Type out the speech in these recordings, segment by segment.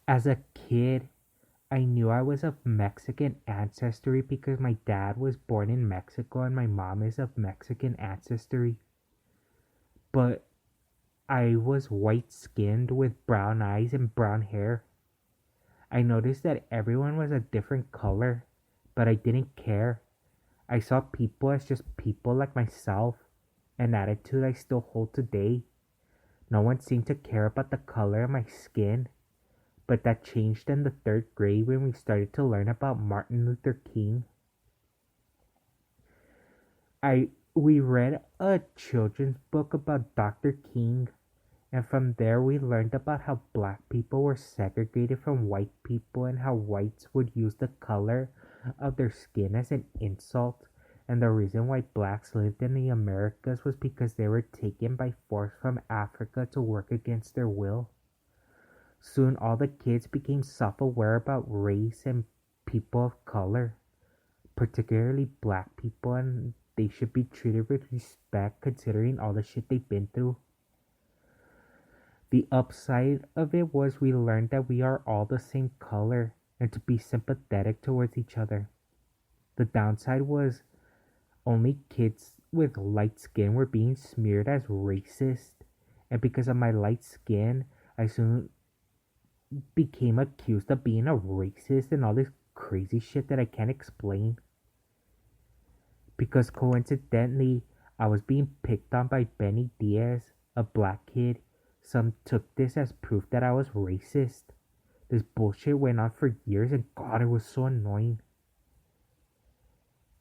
As a kid, I knew I was of Mexican ancestry because my dad was born in Mexico and my mom is of Mexican ancestry. But I was white skinned with brown eyes and brown hair. I noticed that everyone was a different color, but I didn't care. I saw people as just people like myself, an attitude I still hold today. No one seemed to care about the color of my skin, but that changed in the third grade when we started to learn about Martin Luther King. We read a children's book about Dr. King, and from there we learned about how black people were segregated from white people and how whites would use the color of their skin as an insult. And the reason why blacks lived in the Americas was because they were taken by force from Africa to work against their will. Soon all the kids became self-aware about race and people of color, particularly black people, and they should be treated with respect considering all the shit they've been through. The upside of it was we learned that we are all the same color and to be sympathetic towards each other. The downside was only kids with light skin were being smeared as racist, and because of my light skin, I soon became accused of being a racist and all this crazy shit that I can't explain. Because coincidentally, I was being picked on by Benny Diaz, a black kid. Some took this as proof that I was racist. This bullshit went on for years and God, it was so annoying.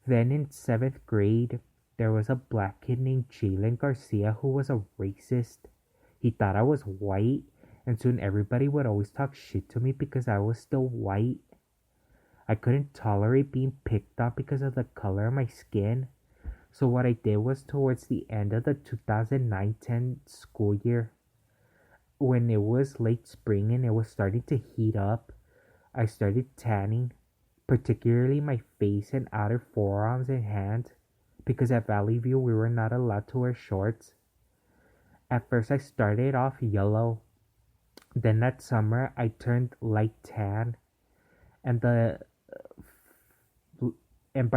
Then in 7th grade, there was a black kid named Jalen Garcia who was a racist. He thought I was white, and soon everybody would always talk shit to me because I was still white. I couldn't tolerate being picked on because of the color of my skin. So what I did was towards the end of the 2009-10 school year, when it was late spring and it was starting to heat up, I started tanning, particularly my face and outer forearms and hands, because at Valley View we were not allowed to wear shorts. At first I started off yellow, then that summer I turned light tan, and by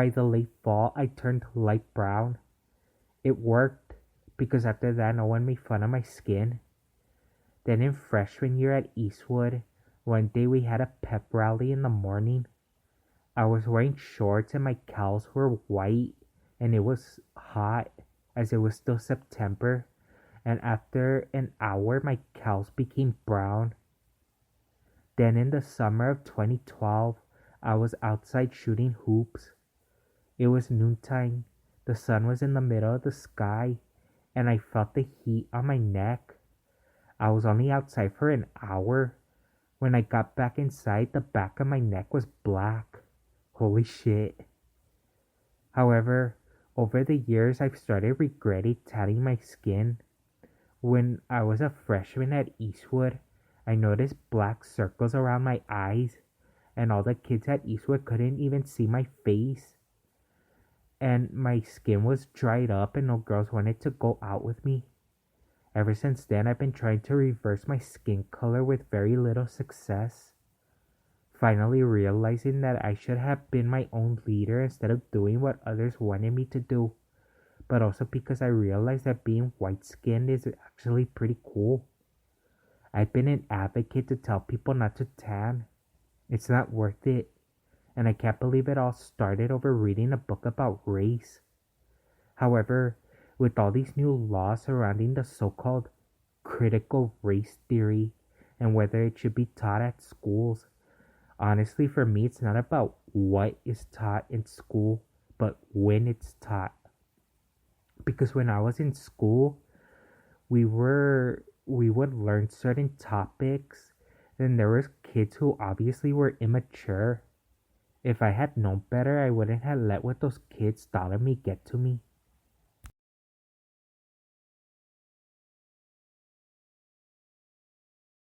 the late fall I turned light brown. It worked because after that no one made fun of my skin. Then in freshman year at Eastwood, one day we had a pep rally in the morning. I was wearing shorts and my cows were white and it was hot as it was still September, and after an hour my cows became brown. Then in the summer of 2012, I was outside shooting hoops. It was noontime, the sun was in the middle of the sky, and I felt the heat on my neck. I was only outside for an hour. When I got back inside, the back of my neck was black. Holy shit. However, over the years I've started regretting tanning my skin. When I was a freshman at Eastwood, I noticed black circles around my eyes, and all the kids at Eastwood couldn't even see my face. And my skin was dried up and no girls wanted to go out with me. Ever since then, I've been trying to reverse my skin color with very little success. Finally realizing that I should have been my own leader instead of doing what others wanted me to do. But also because I realized that being white-skinned is actually pretty cool. I've been an advocate to tell people not to tan. It's not worth it. And I can't believe it all started over reading a book about race. However, with all these new laws surrounding the so-called critical race theory and whether it should be taught at schools, honestly for me it's not about what is taught in school, but when it's taught. Because when I was in school, we would learn certain topics, and there was kids who obviously were immature. If I had known better, I wouldn't have let what those kids thought of me get to me.